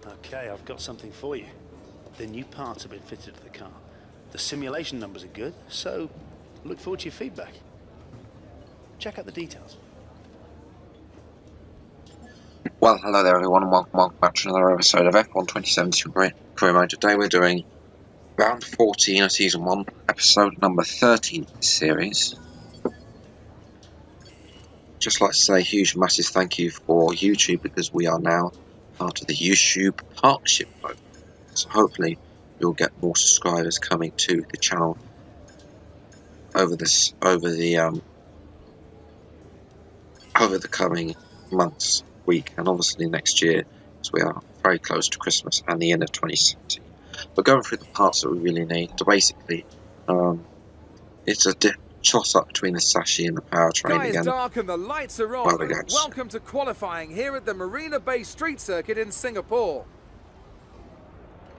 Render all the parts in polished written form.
Okay, I've got something for you. The new parts have been fitted to the car. The simulation numbers are good, so look forward to your feedback. Check out the details. Well, hello there everyone, and welcome back to another episode of F1 2017 Career Mode. Today we're doing round 14 of Season 1, episode number 13 of this series. Just like to say a huge massive thank you for YouTube, because we are now part of the YouTube partnership mode. So hopefully you'll get more subscribers coming to the channel over the coming months, week, and obviously next year, as we are very close to Christmas and the end of 2017. We're going through the parts that we really need. So basically, it's a toss up between the chassis and the powertrain again. It's dark and the lights are on. Welcome to qualifying here at the Marina Bay Street Circuit in Singapore.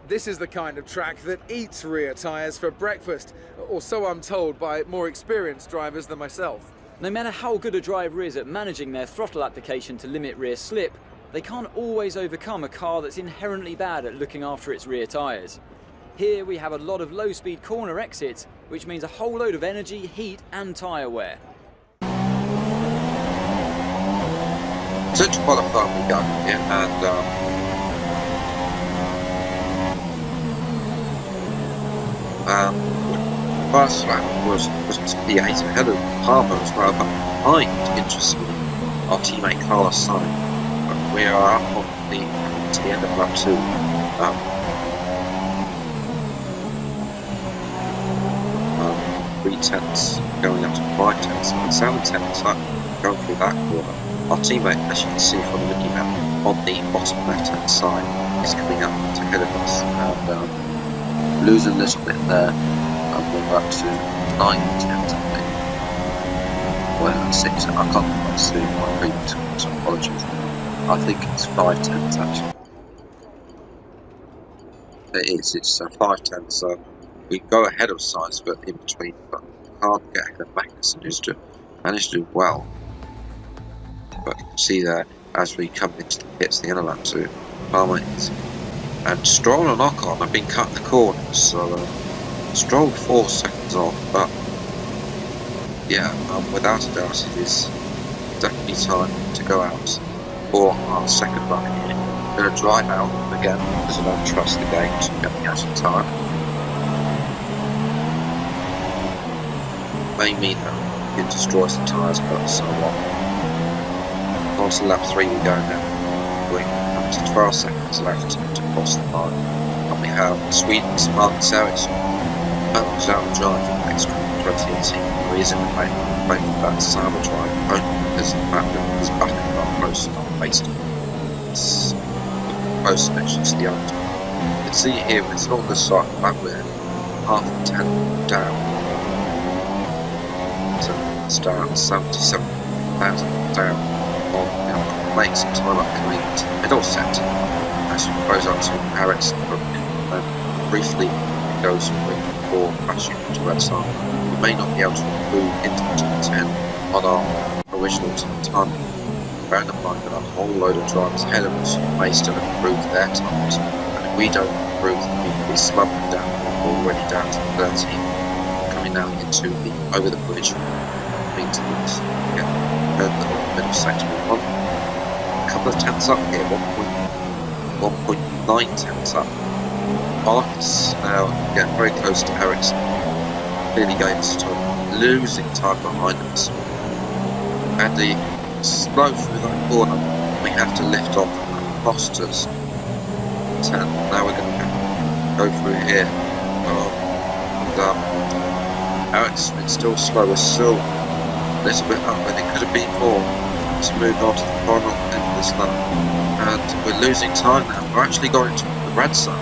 This is the kind of track that eats rear tyres for breakfast, or so I'm told by more experienced drivers than myself. No matter how good a driver is at managing their throttle application to limit rear slip, they can't always overcome a car that's inherently bad at looking after its rear tyres. Here we have a lot of low-speed corner exits, which means a whole load of energy, heat and tyre wear. So to qualify we go here, and first lap was P8 ahead of Palmer as well, but behind, interestingly, our teammate Carlos Sainz. We are up on to the end of lap 2. 3 tenths going up to 5 tenths, and 7 tenths going through that corner. Our teammate, as you can see from the mini map, on the bottom left hand side, is coming up to ahead of us and losing a little bit there. We're up to 9 tenths, I think. Well, 6, I can't quite see my previous so apologies. I think it's 5 tenths actually. It's 5 tenths, so we go ahead of Sainz, but in between, but can't get ahead of Magnussen, who's managed to do well. But you can see there, as we come into the pits, the end of lap 2, Palmer and Stroll and Ocon have been cutting the corners, so Stroll 4 seconds off, but yeah, without a doubt it is definitely time to go out for our second run here. I'm going to drive out again because I don't trust the game to get the actual time. May mean that it destroys the tyres, but so what. On to lap 3 we go now. We're up to 12 seconds left to cross the line. And we have Sweden's Marcus Ericsson out of drive for the next 2018. He is in the play for that Sauber drive, only because of the fact that his backup are close enough based on it's close connections to the other time. You can see here it's not the side back with half a 10 down. So it's down 77,000 down on makes some time up coming to the middle set. As it goes on to Ericsson, and briefly it goes before crashing into Red Sun. We may not be able to move into the top 10 on our original time. Bear in mind that a whole load of drivers ahead of us may still improve their times, and if we don't improve, we can be slumping down, already down to 13, coming now into the over the bridge, into this the middle section. A couple of tenths up here, 1.9 tenths up. Marcus now getting very close to Ericsson, clearly going to stop, losing time behind us, and the slow through that corner, we have to lift off and cost us 10. Now we're going to go through here, and Ericsson is still slow, we're still a little bit up, and it could have been more to move on to the final end of this lap, and we're losing time now. We're actually going to the red zone.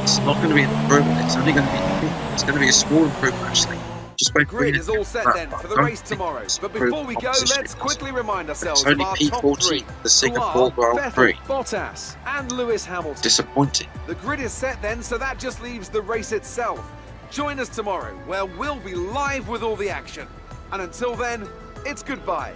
It's not going to be an improvement, it's only going to be a small improvement actually. The grid is all set then for the race tomorrow, but before we go, let's quickly remind ourselves of our top 3, the Singapore Grand Prix. Bottas and Lewis Hamilton. Disappointing. The grid is set then, so that just leaves the race itself. Join us tomorrow, where we'll be live with all the action. And until then, it's goodbye.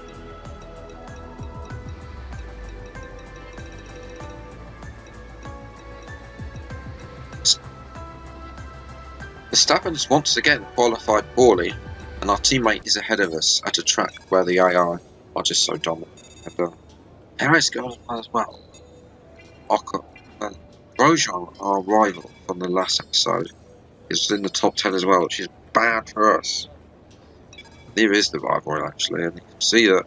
Verstappen's once again qualified poorly, and our teammate is ahead of us at a track where the AI are just so dominant. Harris goes as well. Grosjean, our rival from the last episode, is in the top 10 as well, which is bad for us. There is the rivalry actually, and you can see that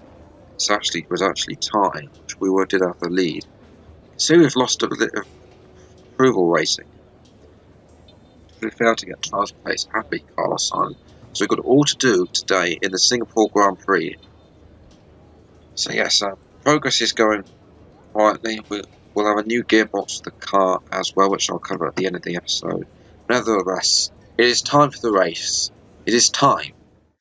it was actually tied, which we did have the lead. See, we've lost a bit of approval racing. We failed to get 12th place. Happy, Carlos Sainz. So we've got all to do today in the Singapore Grand Prix. So yes, progress is going quietly. We'll have a new gearbox for the car as well, which I'll cover at the end of the episode. Nevertheless, it is time for the race. It is time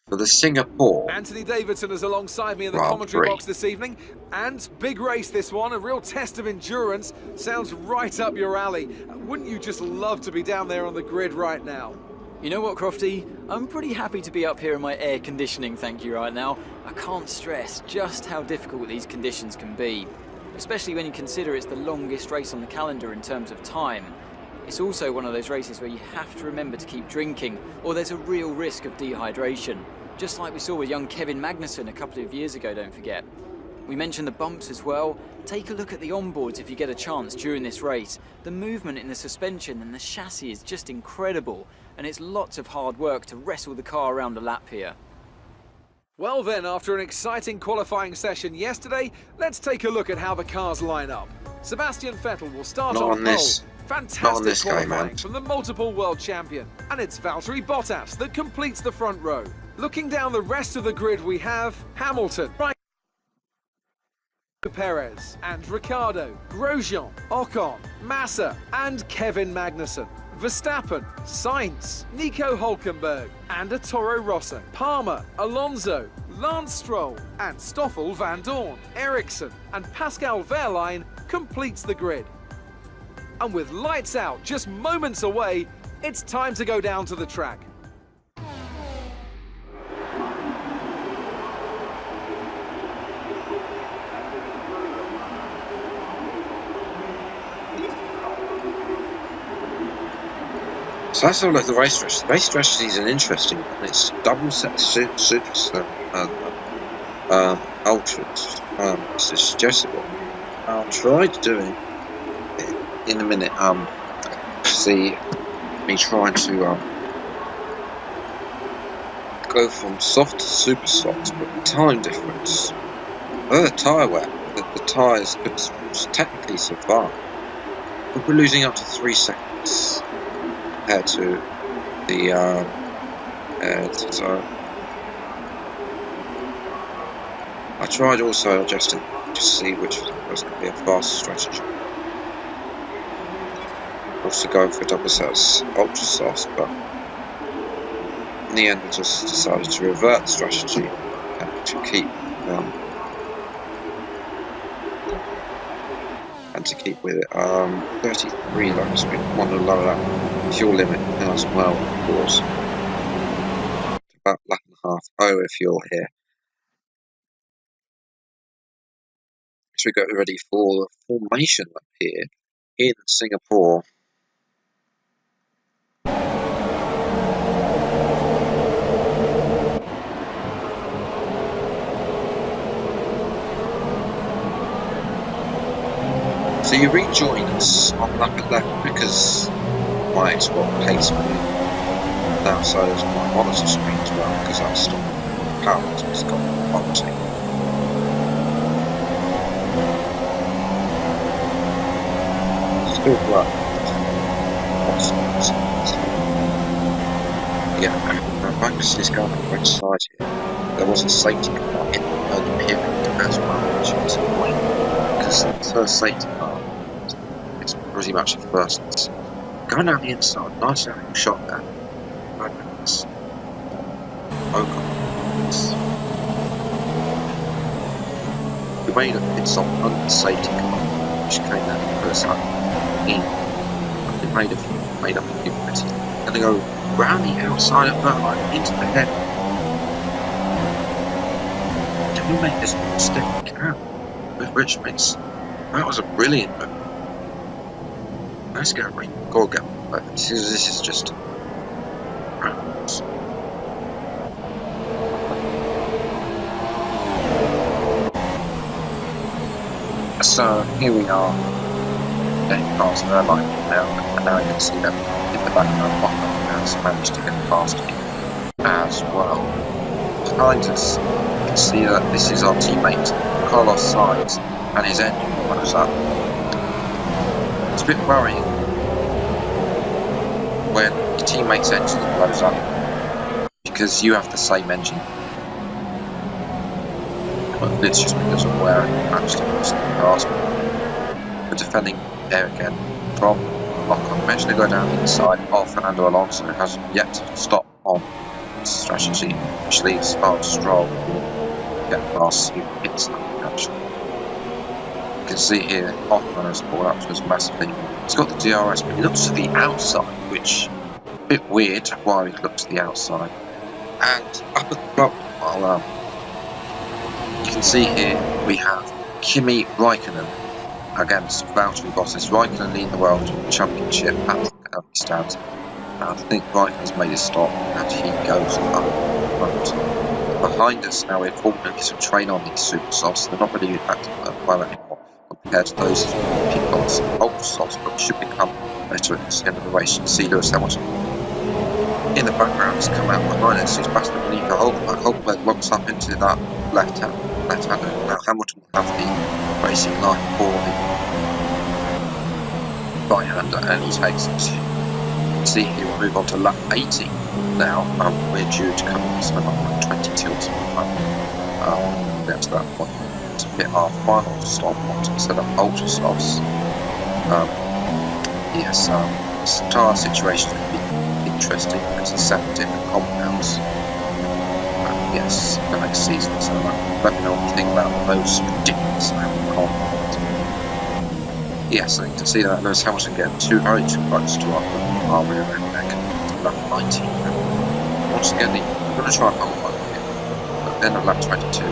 for the Singapore Anthony Davidson is alongside me in the Grand commentary Prix. box this evening. And big race this one, a real test of endurance. Sounds right up your alley. Wouldn't you just love to be down there on the grid right now? You know what, Crofty? I'm pretty happy to be up here in my air conditioning, thank you, right now. I can't stress just how difficult these conditions can be, especially when you consider it's the longest race on the calendar in terms of time. It's also one of those races where you have to remember to keep drinking, or there's a real risk of dehydration. Just like we saw with young Kevin Magnussen a couple of years ago, don't forget. We mentioned the bumps as well. Take a look at the onboards if you get a chance during this race. The movement in the suspension and the chassis is just incredible, and it's lots of hard work to wrestle the car around a lap here. Well then, after an exciting qualifying session yesterday, let's take a look at how the cars line up. Sebastian Vettel will start on pole. Fantastic qualifying from the multiple world champion. And it's Valtteri Bottas that completes the front row. Looking down the rest of the grid, we have Hamilton, Perez and Ricciardo, Grosjean, Ocon, Massa and Kevin Magnussen, Verstappen, Sainz, Nico Hülkenberg and a Toro Rosso, Palmer, Alonso, Lance Stroll and Stoffel van Dorn, Ericsson and Pascal Wehrlein completes the grid. And with lights out just moments away, it's time to go down to the track. So let's have a look at the race strategy. The race strategy is an interesting one. It's double set supers ultras. It's a suggestible. I'll try doing it in a minute. See me trying to go from soft to super soft, but the time difference. The tyre wear, the tyres could technically survive, but we're losing up to 3 seconds. Compared to the so I tried also adjusting to see which was going to be a faster strategy. Also going for double sets ultra softs, but in the end I just decided to revert the strategy and to keep with it. 33 laps. We want to lower that fuel limit as well, of course. About lap and a half over fuel here. So we got ready for the formation lap here in Singapore. So you rejoin us on lap 11 because my Xbox hates me. Now so does my monitor screen as well because I stopped power has got vomiting. Still black. Yeah, Magnus is going on the right side here. There was a safety car in the early period as well, which is annoying because the first safety car is pretty much the first. Going down the inside, nice little shot there. Magnus. We made a pit stop under the safety car, which came down the first in. We made up a few minutes. And they go round the outside of Wehrlein into the head. Did we make this step we can with Rich Mix? That was a brilliant move. Let's get a ring. Go get one. This is just course. So here we are, getting past their line now, and now you can see that in the background, Ocon has managed to get past him as well. Behind us, you can see that this is our teammate Carlos Sainz, and his engine blows up. It's a bit worrying when your teammate's engine blows up because you have the same engine. But it's just because of where it managed to cross the cars. We're defending there again from Ocon. Managed to go down the inside of Fernando Alonso, who has yet to stop on strategy, which leaves Stroll get past who hits that actually. You can see here Ocon has brought up to us massively. He's got the DRS, but he looks to the outside, which is a bit weird why he looks to the outside. And up at the top, well, you can see here we have Kimi Raikkonen against Valtteri Bottas. Raikkonen leading the World Championship at the stands. I think Raikkonen's made his stop and he goes up front. Behind us now we're fortunately some train on these super softs. They're not really acting well anymore compared to those Picos and ultra softs, but should become better at the end of the race. You can see Lewis Hamilton in the background has come out behind us. He's passed the Monica Hulkenberg. Hulkenberg locks up into that left-hander. Now Hamilton will have the racing line for the right-hander, and he takes it. You can see here we'll move on to lap 18 now. We're due to come in something like 22 or something like that. Get to that point to hit our final stop instead of ultra softs. Yes, this entire situation could be interesting. It's the 7 different compounds. Yes, the next season, so let me know what you think about those ridiculous compounds. Yes, I can see that Lewis Hamilton getting very too close to our rear end neck to lap 19. Once again, I'm going to try and hold on here, but then at lap 22,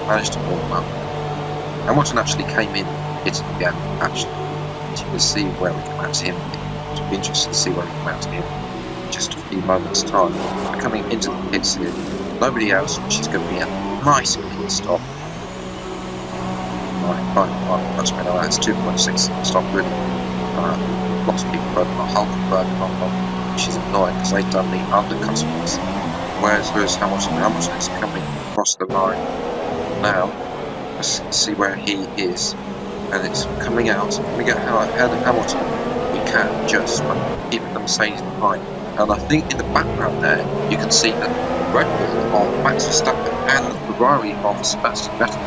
managed to warm up. Hamilton actually came in, hit it again, actually. You can see where we come out to him. It'll be interesting to see where we come out to him in just a few moments' time. We're coming into the pits here. Nobody else, which is going to be a nice clean stop. That's been that's 2.6 stop really. Lots of people burning on Hulkenberg, which is annoying because they've done the undercut ones. Whereas Lewis Hamilton is coming across the line now. Let's see where he is, and it's coming out. When we get ahead of Hamilton, we can just keep the Mercedes behind. And I think in the background there, you can see that the Red Bull of Max Verstappen and the Ferrari of Sebastian Vettel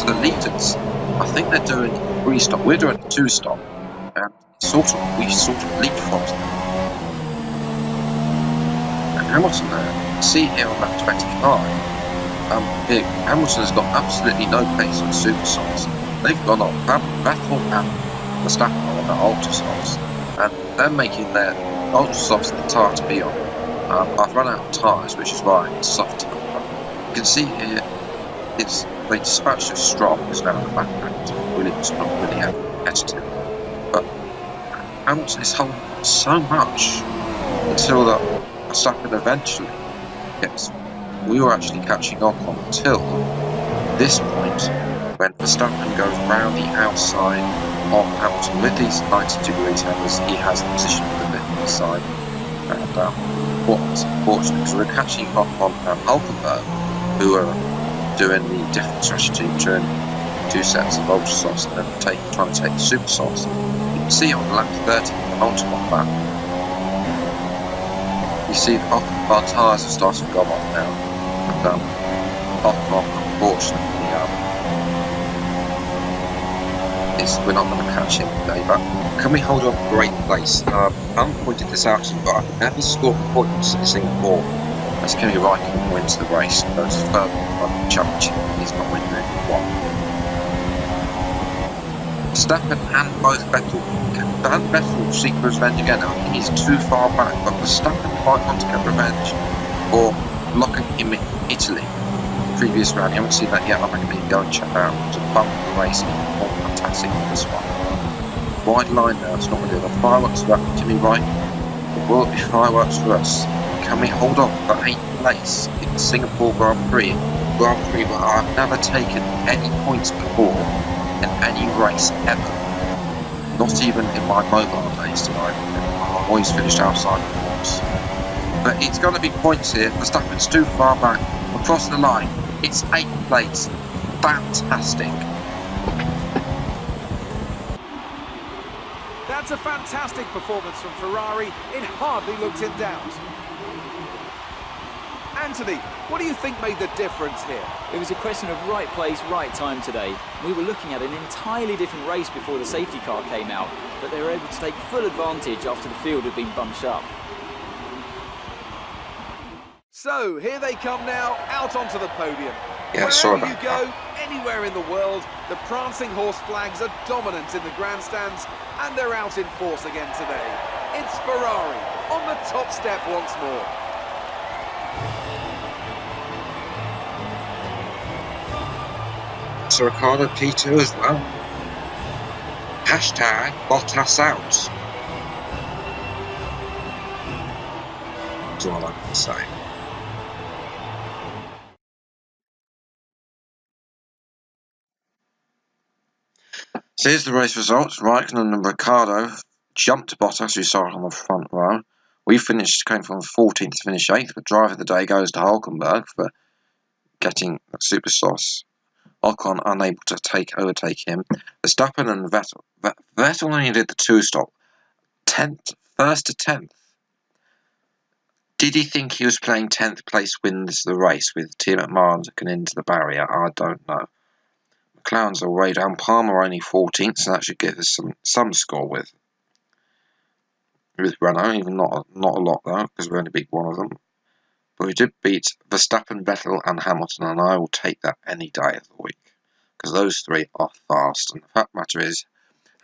to the leaders. I think they're doing a 3-stop. We're doing a 2-stop, and we sort of leapfrogged them. And Hamilton there, you see here on lap 25, Hamilton has got absolutely no pace on super softs. They've gone on Vettel and Verstappen on the ultra softs, and they're making their ultra softs the tyre to be on. I've run out of tyres, which is why it's soft. You can see here, they dispatched of Stroll, who's now in the background. Williams not really competitive, but Hamilton is holding so much until that Verstappen eventually gets. We were actually catching on until this point when Verstappen goes round the outside of Hamilton with these 90 degrees angles. He has the position for the inside, and what's unfortunate because we're catching up on Hulkenberg, who are doing the different strategy during 2 sets of ultra softs and then trying to take the super softs. You can see on lap 30 the ultimate lap. You see that our tyres have started to go off now, and unfortunately, we're not going to catch him today. But can we hold on a great place? I haven't pointed this out to you, but I've never scored points in Singapore. As Kimi Raikkonen wins the race and goes further on the championship, he's not winning anyone. Verstappen and both Vettel. Can Vettel seek revenge again? I think he's too far back, but Verstappen might want to get revenge for blocking him in Italy. Previous round, you haven't seen that yet. I'm going to go and check out to bump the race. More fantastic than this one. Wide line now, it's not going to do the fireworks for Kimi Raikkonen. Will it be fireworks for us? can we hold on for 8th place in the Singapore Grand Prix? Grand Prix where I've never taken any points before in any race ever. Not even in my mobile days tonight. I've always finished outside the points. But it's going to be points here. Verstappen's too far back. Across the line. It's 8th place. Fantastic. That's a fantastic performance from Ferrari. It hardly looked in doubt. Anthony, what do you think made the difference here? It was a question of right place, right time today. We were looking at an entirely different race before the safety car came out, but they were able to take full advantage after the field had been bunched up. So, here they come now, out onto the podium. Yeah, sorry Wherever about you go, that. anywhere in the world, the prancing horse flags are dominant in the grandstands, and they're out in force again today. It's Ferrari on the top step once more. So Ricardo P2 as well. Hashtag Bottas out. That's all I can say. So here's the race results. Raikkonen and Ricardo jumped Bottas, who saw it on the front row. We came from 14th to finish 8th, but driver of the day goes to Hulkenberg for getting super sauce. Ocon unable to overtake him. Verstappen and Vettel only did the 2-stop. 10th, first to 10th. Did he think he was playing 10th place wins the race with Team McLaren looking into the barrier? I don't know. McLaren's are way down. Palmer only 14th, so that should give us some score with Renault. Even not a lot though, because we only beat one of them. But we did beat Verstappen, Vettel and Hamilton, and I will take that any day of the week. Because those three are fast. And the fact matter is,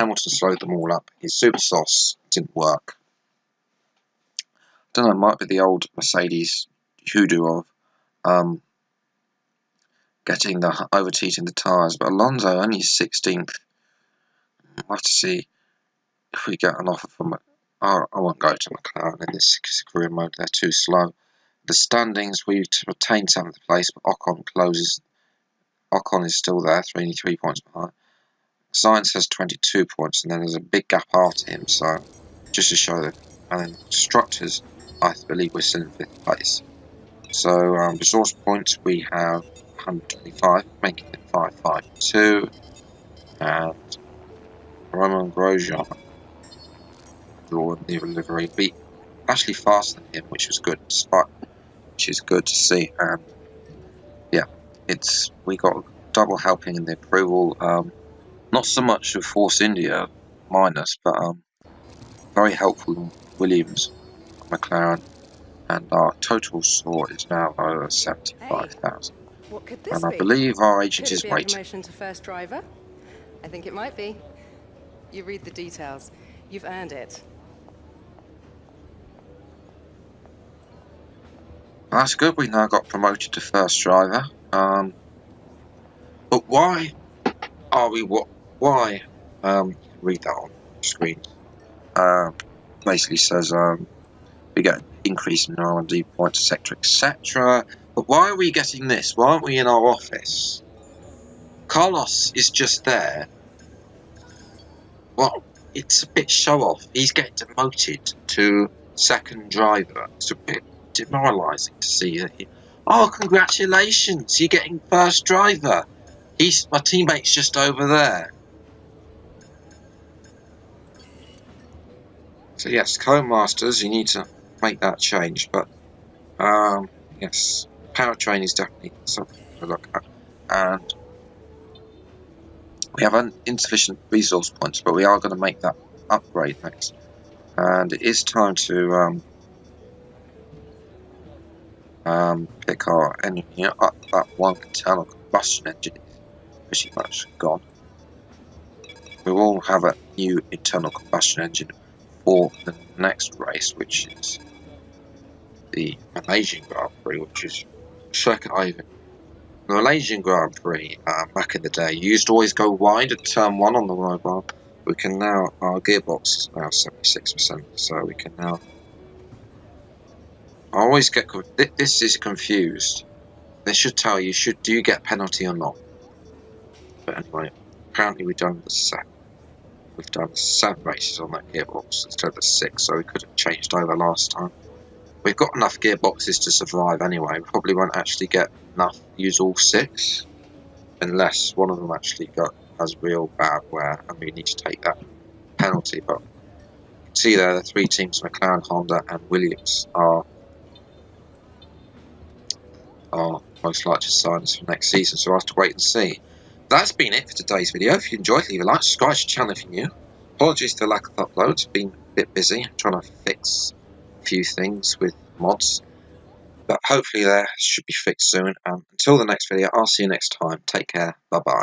Hamilton slowed them all up. His super sauce didn't work. I don't know, it might be the old Mercedes hoodoo of getting the overheating the tyres. But Alonso only 16th. We'll have to see if we get an offer from... I won't go to McLaren in this career mode. They're too slow. The standings, we retain 7th place, but Ocon closes. Ocon is still there, 23 points behind. Sainz has 22 points, and then there's a big gap after him, so just to show that. And then constructors, I believe we're still in 5th place. So, resource points, we have 125, making it 552. And Roman Grosjean, Lord the livery, beat actually faster than him, which was good, which is good to see. And yeah, we got a double helping in the approval. Not so much with Force India minus, but very helpful in Williams, McLaren, and our total score is now over 75,000. What could this and I be? believe our agent Could is it be a waiting. promotion to first driver? I think it might be. You read the details. You've earned it. That's good. We now got promoted to first driver. But why are we why? Read that on the screen. Basically says we get an increase in R&D points, etc., etc. But why are we getting this? Why aren't we in our office? Carlos is just there. Well, it's a bit show off. He's getting demoted to second driver. It's a bit demoralising to see that. Oh, congratulations! You're getting first driver. My teammate's just over there. So yes, co-masters, you need to make that change. But yes, powertrain is definitely something to look at. And we have insufficient resource points, but we are going to make that upgrade next. And it is time to pick our engine up. That one internal combustion engine is pretty much gone. We will have a new internal combustion engine for the next race, which is the Malaysian Grand Prix, which is circuit over. The Malaysian Grand Prix, back in the day, you used to always go wide at turn 1 on the mobile. We can now, our gearbox is now 76%, so we can now I always get this is confused. They should tell you, do you get penalty or not? But anyway, apparently we've done the 7 races on that gearbox instead of the 6, so we could have changed over last time. We've got enough gearboxes to survive anyway. We probably won't actually get enough to use all 6, unless one of them actually has real bad wear and we need to take that penalty. But you can see there, the 3 teams, McLaren, Honda and Williams, are most likely to sign us for next season, so we'll have to wait and see. That's been it for today's video. If you enjoyed, leave a like, subscribe to the channel if you're new. Apologies for the lack of uploads, been a bit busy trying to fix a few things with mods, but hopefully they should be fixed soon. Until the next video, I'll see you next time. Take care, bye bye.